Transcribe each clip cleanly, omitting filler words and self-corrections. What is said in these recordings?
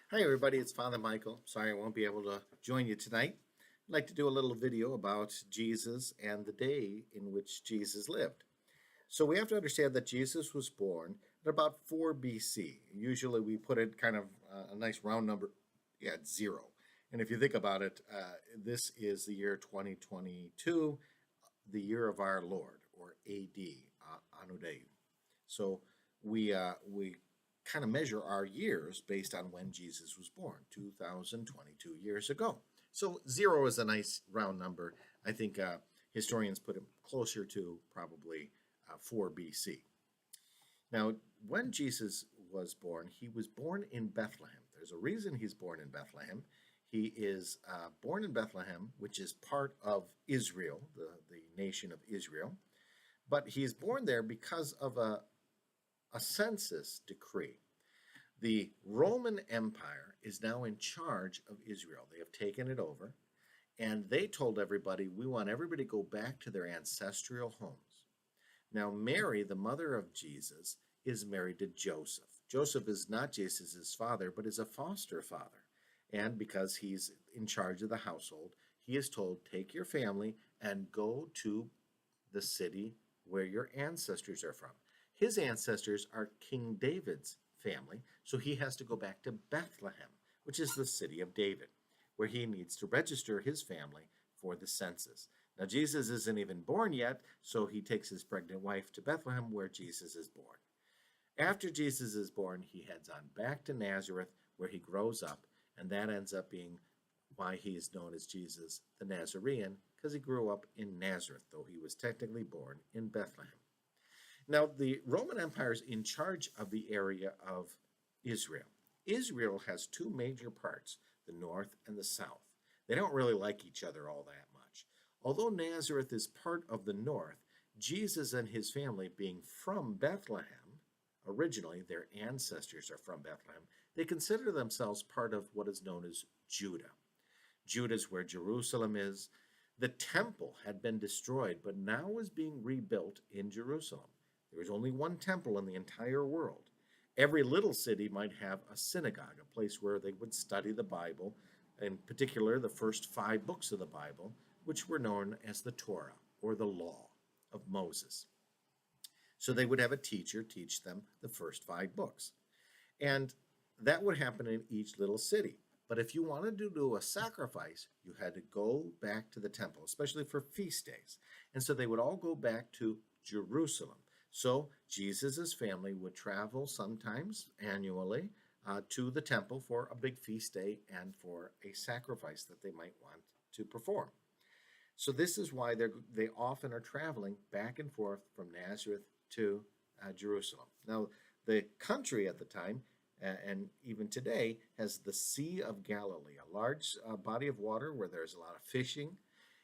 Hi, everybody. It's Father Michael. Sorry I won't be able to join you tonight. I'd like to do a little video about Jesus and the day in which Jesus lived. So we have to understand that Jesus was born at about 4 BC. Usually we put it kind of a nice round number at zero. And if you think about it, this is the year 2022, the year of our Lord, or AD, Anno Dei. So we kind of measure our years based on when Jesus was born, 2022 years ago. So zero is a nice round number. I think historians put it closer to probably 4 BC. Now, when Jesus was born, he was born in Bethlehem. There's a reason he's born in Bethlehem. He is born in Bethlehem, which is part of Israel, the nation of Israel. But he's born there because of a census decree. The Roman Empire is now in charge of Israel. They have taken it over, and they told everybody, we want everybody to go back to their ancestral homes. Now, Mary, the mother of Jesus, is married to Joseph. Joseph is not Jesus' father, but is a foster father. And because he's in charge of the household, he is told, take your family and go to the city where your ancestors are from. His ancestors are King David's family, so he has to go back to Bethlehem, which is the city of David, where he needs to register his family for the census. Now, Jesus isn't even born yet, so he takes his pregnant wife to Bethlehem, where Jesus is born. After Jesus is born, he heads on back to Nazareth, where he grows up, and that ends up being why he is known as Jesus the Nazarene, because he grew up in Nazareth, though he was technically born in Bethlehem. Now, the Roman Empire is in charge of the area of Israel. Israel has two major parts, the north and the south. They don't really like each other all that much. Although Nazareth is part of the north, Jesus and his family, being from Bethlehem, originally their ancestors are from Bethlehem, they consider themselves part of what is known as Judah. Judah is where Jerusalem is. The temple had been destroyed, but now was being rebuilt in Jerusalem. There was only one temple in the entire world. Every little city might have a synagogue, a place where they would study the Bible, in particular the first 5 books of the Bible, which were known as the Torah, or the law of Moses. So they would have a teacher teach them the first 5 books. And that would happen in each little city. But if you wanted to do a sacrifice, you had to go back to the temple, especially for feast days. And so they would all go back to Jerusalem. So Jesus' family would travel sometimes annually to the temple for a big feast day and for a sacrifice that they might want to perform. So this is why they often are traveling back and forth from Nazareth to Jerusalem. Now, the country at the time, and even today, has the Sea of Galilee, a large body of water where there's a lot of fishing.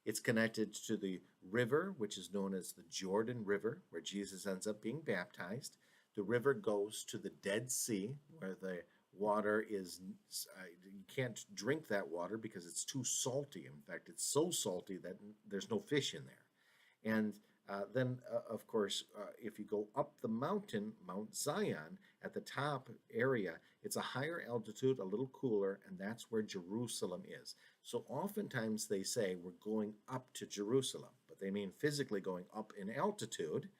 It's connected to the river, which is known as the Jordan River, where Jesus ends up being baptized. The river goes to the Dead Sea, where the water is, you can't drink that water because it's too salty. In fact, it's so salty that there's no fish in there. And then, of course, if you go up the mountain, Mount Zion, at the top area, it's a higher altitude, a little cooler, and that's where Jerusalem is. So oftentimes they say we're going up to Jerusalem, but they mean physically going up in altitude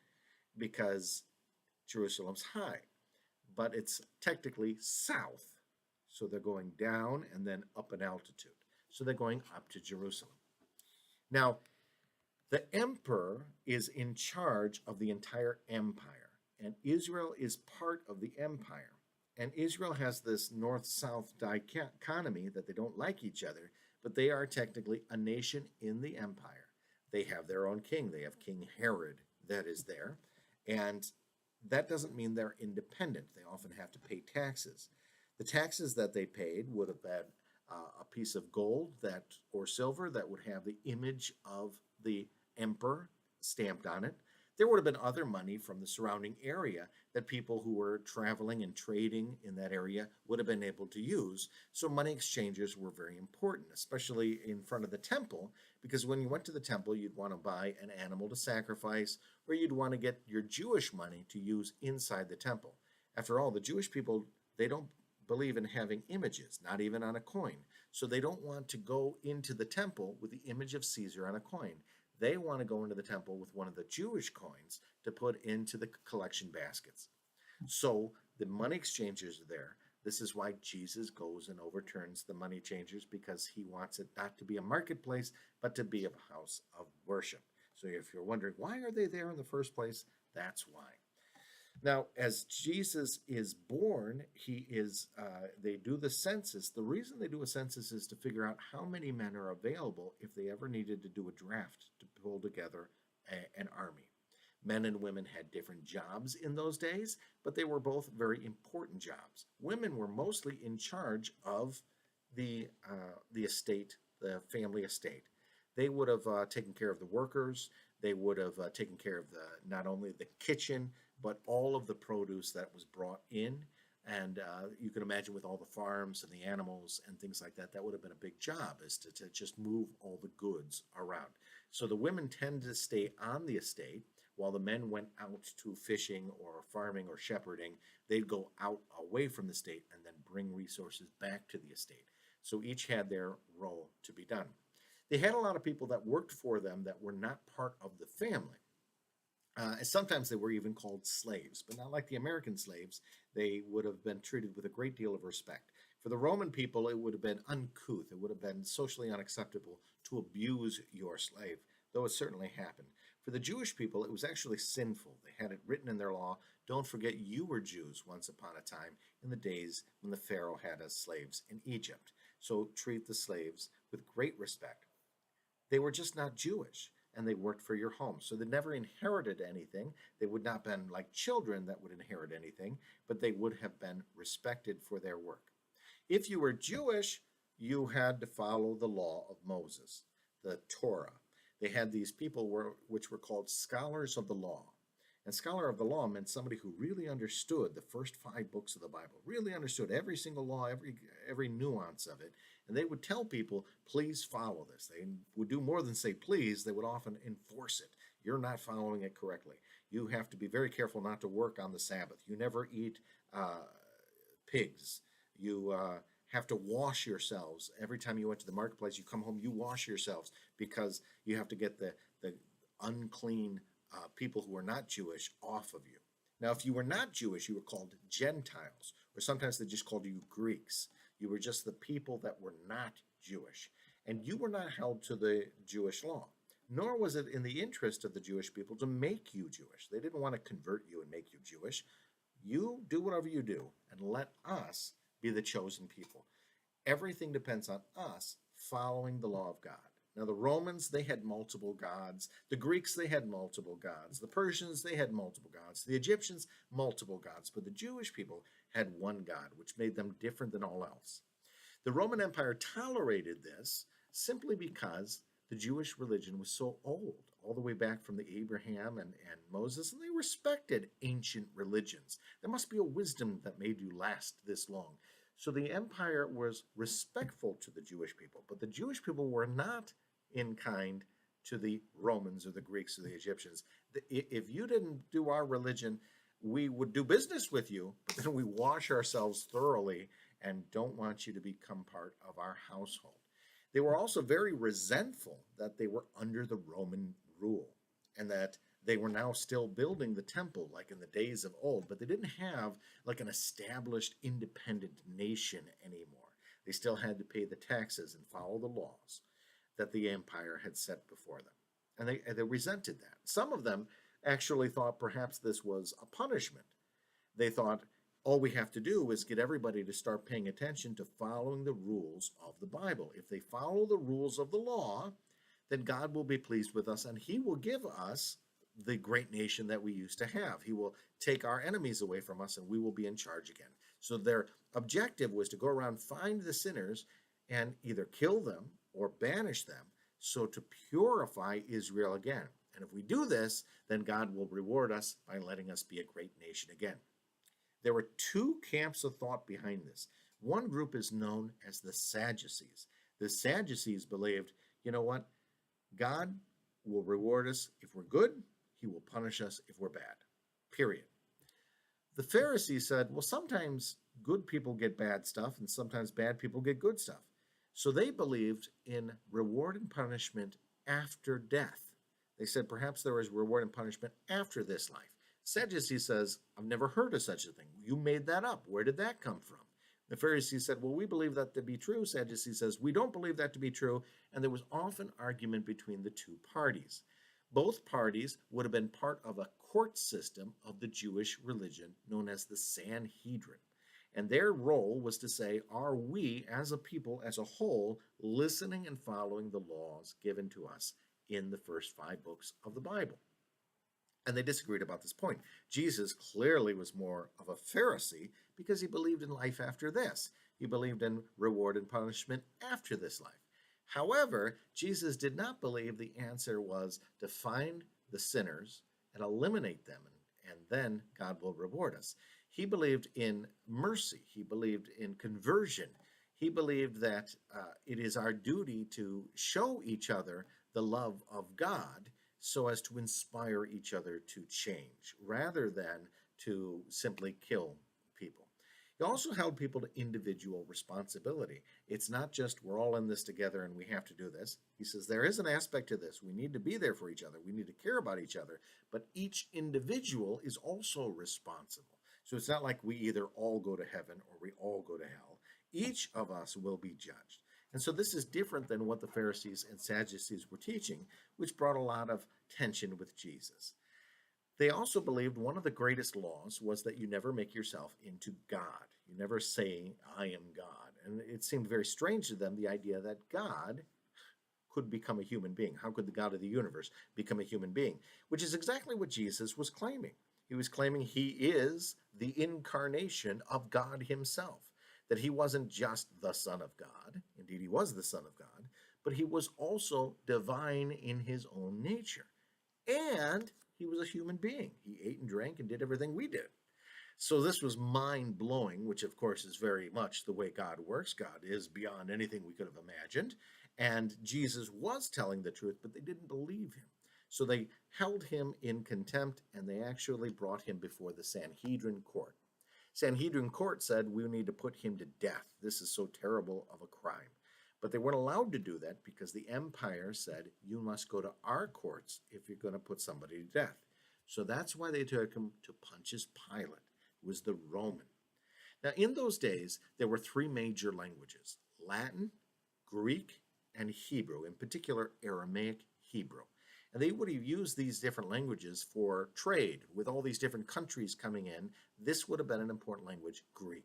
because Jerusalem's high, but it's technically south. So they're going down and then up in altitude. So they're going up to Jerusalem. Now, the emperor is in charge of the entire empire, and Israel is part of the empire. And Israel has this north-south dichotomy that they don't like each other, but they are technically a nation in the empire. They have their own king. They have King Herod that is there, and that doesn't mean they're independent. They often have to pay taxes. The taxes that they paid would have been a piece of gold that or silver that would have the image of the emperor stamped on it. There would have been other money from the surrounding area that people who were traveling and trading in that area would have been able to use. So money exchanges were very important, especially in front of the temple, because when you went to the temple, you'd want to buy an animal to sacrifice, or you'd want to get your Jewish money to use inside the temple. After all, the Jewish people, they don't believe in having images, not even on a coin. So they don't want to go into the temple with the image of Caesar on a coin. They want to go into the temple with one of the Jewish coins to put into the collection baskets. So the money exchangers are there. This is why Jesus goes and overturns the money changers, because he wants it not to be a marketplace, but to be a house of worship. So if you're wondering, why are they there in the first place? That's why. Now, as Jesus is born, they do the census. The reason they do a census is to figure out how many men are available if they ever needed to do a draft to pull together an army. Men and women had different jobs in those days, but they were both very important jobs. Women were mostly in charge of the estate, the family estate. They would have taken care of the workers. They would have taken care of not only the kitchen, but all of the produce that was brought in. And you can imagine with all the farms and the animals and things like that, that would have been a big job, is to just move all the goods around. So the women tend to stay on the estate, while the men went out to fishing or farming or shepherding. They'd go out away from the estate and then bring resources back to the estate. So each had their role to be done. They had a lot of people that worked for them that were not part of the family. And sometimes they were even called slaves, but not like the American slaves. They would have been treated with a great deal of respect. For the Roman people, it would have been uncouth. It would have been socially unacceptable to abuse your slave, though it certainly happened. For the Jewish people, it was actually sinful. They had it written in their law, don't forget you were Jews once upon a time in the days when the Pharaoh had us slaves in Egypt. So treat the slaves with great respect. They were just not Jewish, and they worked for your home. So they never inherited anything. They would not have been like children that would inherit anything, but they would have been respected for their work. If you were Jewish, you had to follow the law of Moses, the Torah. They had these people which were called scholars of the law. And scholar of the law meant somebody who really understood the first 5 books of the Bible, really understood every single law, every nuance of it. And they would tell people, please follow this. They would do more than say please. They would often enforce it. You're not following it correctly. You have to be very careful not to work on the Sabbath. You never eat pigs. You have to wash yourselves. Every time you went to the marketplace, you come home, you wash yourselves, because you have to get the unclean people who are not Jewish off of you. Now, if you were not Jewish, you were called Gentiles, or sometimes they just called you Greeks. You were just the people that were not Jewish, and you were not held to the Jewish law, nor was it in the interest of the Jewish people to make you Jewish. They didn't want to convert you and make you Jewish. You do whatever you do, and let us be the chosen people. Everything depends on us following the law of God. Now, the Romans, they had multiple gods. The Greeks, they had multiple gods. The Persians, they had multiple gods. The Egyptians, multiple gods. But the Jewish people had one God, which made them different than all else. The Roman Empire tolerated this simply because the Jewish religion was so old, all the way back from the Abraham and Moses, and they respected ancient religions. There must be a wisdom that made you last this long. So the empire was respectful to the Jewish people, but the Jewish people were not in kind to the Romans or the Greeks or the Egyptians. If you didn't do our religion, we would do business with you, but then we wash ourselves thoroughly and don't want you to become part of our household. They were also very resentful that they were under the Roman rule and that they were now still building the temple like in the days of old, but they didn't have like an established independent nation anymore. They still had to pay the taxes and follow the laws that the empire had set before them. And they resented that. Some of them actually thought perhaps this was a punishment. They thought, all we have to do is get everybody to start paying attention to following the rules of the Bible. If they follow the rules of the law, then God will be pleased with us, and he will give us the great nation that we used to have. He will take our enemies away from us, and we will be in charge again. So their objective was to go around, find the sinners, and either kill them or banish them, so to purify Israel again. And if we do this, then God will reward us by letting us be a great nation again. There were 2 camps of thought behind this. One group is known as the Sadducees. The Sadducees believed, you know what? God will reward us if we're good. He will punish us if we're bad. Period. The Pharisees said, well, sometimes good people get bad stuff, and sometimes bad people get good stuff. So they believed in reward and punishment after death. They said perhaps there was reward and punishment after this life. Sadducee says, I've never heard of such a thing. You made that up. Where did that come from? The Pharisees said, well, we believe that to be true. Sadducee says, we don't believe that to be true. And there was often argument between the two parties. Both parties would have been part of a court system of the Jewish religion known as the Sanhedrin. And their role was to say, are we as a people, as a whole, listening and following the laws given to us in the first 5 books of the Bible? And they disagreed about this point. Jesus clearly was more of a Pharisee because he believed in life after this. He believed in reward and punishment after this life. However, Jesus did not believe the answer was to find the sinners and eliminate them, and then God will reward us. He believed in mercy. He believed in conversion. He believed that it is our duty to show each other the love of God so as to inspire each other to change rather than to simply kill people. He also held people to individual responsibility. It's not just we're all in this together and we have to do this. He says there is an aspect to this. We need to be there for each other. We need to care about each other. But each individual is also responsible. So it's not like we either all go to heaven or we all go to hell. Each of us will be judged. And so this is different than what the Pharisees and Sadducees were teaching, which brought a lot of tension with Jesus. They also believed one of the greatest laws was that you never make yourself into God. You never say, I am God. And it seemed very strange to them, the idea that God could become a human being. How could the God of the universe become a human being? Which is exactly what Jesus was claiming. He was claiming he is the incarnation of God himself. That he wasn't just the Son of God, indeed he was the Son of God, but he was also divine in his own nature. And he was a human being. He ate and drank and did everything we did. So this was mind-blowing, which of course is very much the way God works. God is beyond anything we could have imagined. And Jesus was telling the truth, but they didn't believe him. So they held him in contempt, and they actually brought him before the Sanhedrin court. Sanhedrin court said, we need to put him to death. This is so terrible of a crime. But they weren't allowed to do that because the empire said, you must go to our courts if you're going to put somebody to death. So that's why they took him to Pontius Pilate, who was the Roman. Now, in those days, there were 3 major languages, Latin, Greek, and Hebrew, in particular Aramaic Hebrew. And they would have used these different languages for trade with all these different countries coming in. This would have been an important language, Greek.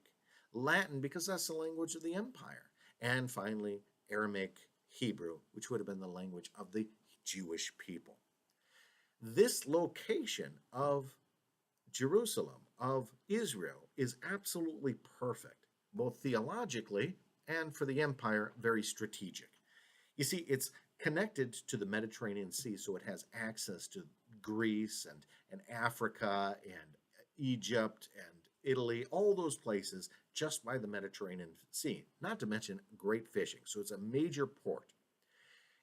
Latin, because that's the language of the empire. And finally, Aramaic Hebrew, which would have been the language of the Jewish people. This location of Jerusalem, of Israel, is absolutely perfect, both theologically and for the empire, very strategic. You see, it's connected to the Mediterranean Sea, so it has access to Greece and Africa and Egypt and Italy, all those places just by the Mediterranean Sea, not to mention great fishing. So it's a major port.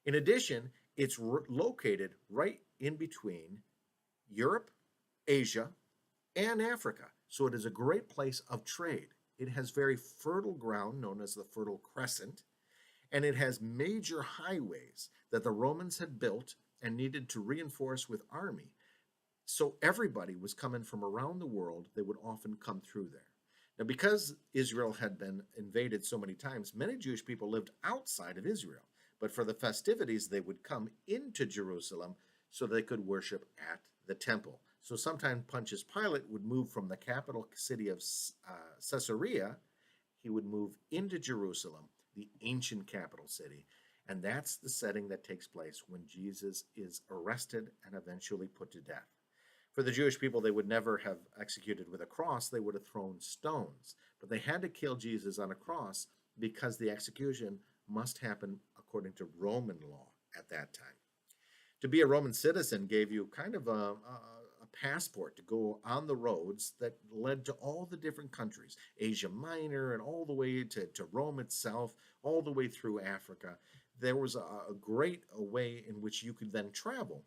In addition, it's located right in between Europe, Asia, and Africa. So it is a great place of trade. It has very fertile ground known as the Fertile Crescent, and it has major highways that the Romans had built and needed to reinforce with army. So everybody was coming from around the world. They would often come through there. Now, because Israel had been invaded so many times, many Jewish people lived outside of Israel. But for the festivities, they would come into Jerusalem so they could worship at the temple. So sometimes Pontius Pilate would move from the capital city of Caesarea. He would move into Jerusalem, the ancient capital city. And that's the setting that takes place when Jesus is arrested and eventually put to death. For the Jewish people, they would never have executed with a cross. They would have thrown stones. But they had to kill Jesus on a cross because the execution must happen according to Roman law at that time. To be a Roman citizen gave you kind of a passport to go on the roads that led to all the different countries, Asia Minor and all the way to Rome itself, all the way through Africa. There was a great way in which you could then travel.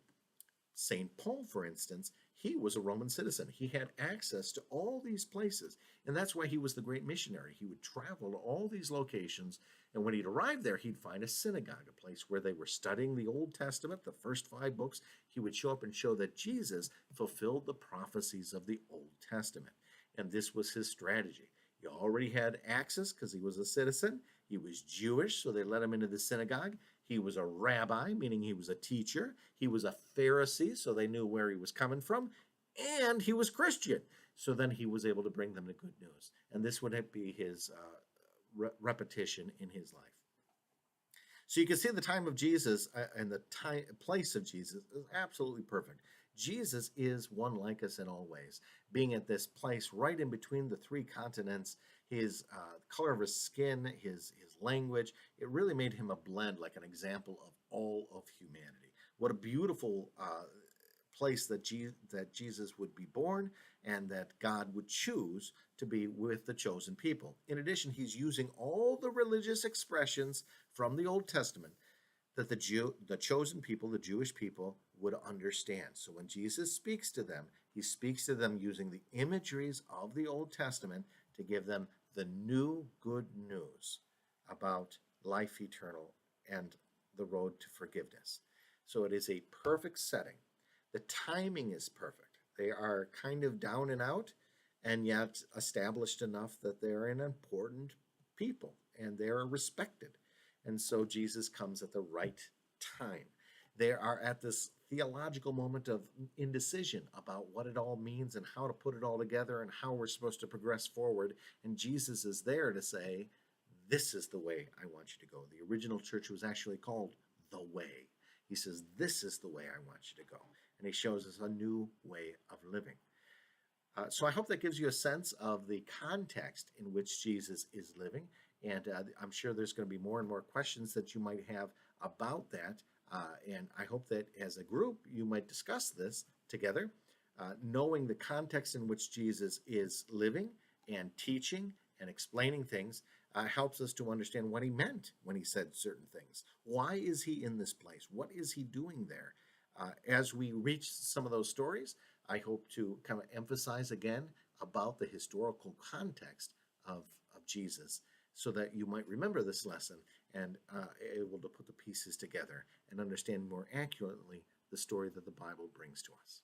St. Paul, for instance, he was a Roman citizen. He had access to all these places. And that's why he was the great missionary. He would travel to all these locations. And when he'd arrive there, he'd find a synagogue, a place where they were studying the Old Testament, the first 5 books. He would show up and show that Jesus fulfilled the prophecies of the Old Testament. And this was his strategy. He already had access because he was a citizen. He was Jewish, so they let him into the synagogue. He was a rabbi, meaning he was a teacher. He was a Pharisee, so they knew where he was coming from. And he was Christian, so then he was able to bring them the good news. And this would be his repetition in his life. So you can see the time of Jesus and the place of Jesus is absolutely perfect. Jesus is one like us in all ways, being at this place right in between the 3 continents. His color of his skin, his language, it really made him a blend, like an example of all of humanity. What a beautiful place that Jesus would be born, and that God would choose to be with the chosen people. In addition, he's using all the religious expressions from the Old Testament that the chosen people, the Jewish people, would understand. So when Jesus speaks to them, he speaks to them using the imageries of the Old Testament to give them the new good news about life eternal and the road to forgiveness. So it is a perfect setting. The timing is perfect. They are kind of down and out, and yet established enough that they're an important people and they're respected. And so Jesus comes at the right time. They are at this theological moment of indecision about what it all means and how to put it all together and how we're supposed to progress forward. And Jesus is there to say, this is the way I want you to go. The original church was actually called the Way. He says, this is the way I want you to go. And he shows us a new way of living. So I hope that gives you a sense of the context in which Jesus is living. And I'm sure there's going to be more and more questions that you might have about that. And I hope that as a group, you might discuss this together, knowing the context in which Jesus is living and teaching and explaining things helps us to understand what he meant when he said certain things. Why is he in this place? What is he doing there? As we reach some of those stories, I hope to kind of emphasize again about the historical context of Jesus, so that you might remember this lesson and able to put the pieces together and understand more accurately the story that the Bible brings to us.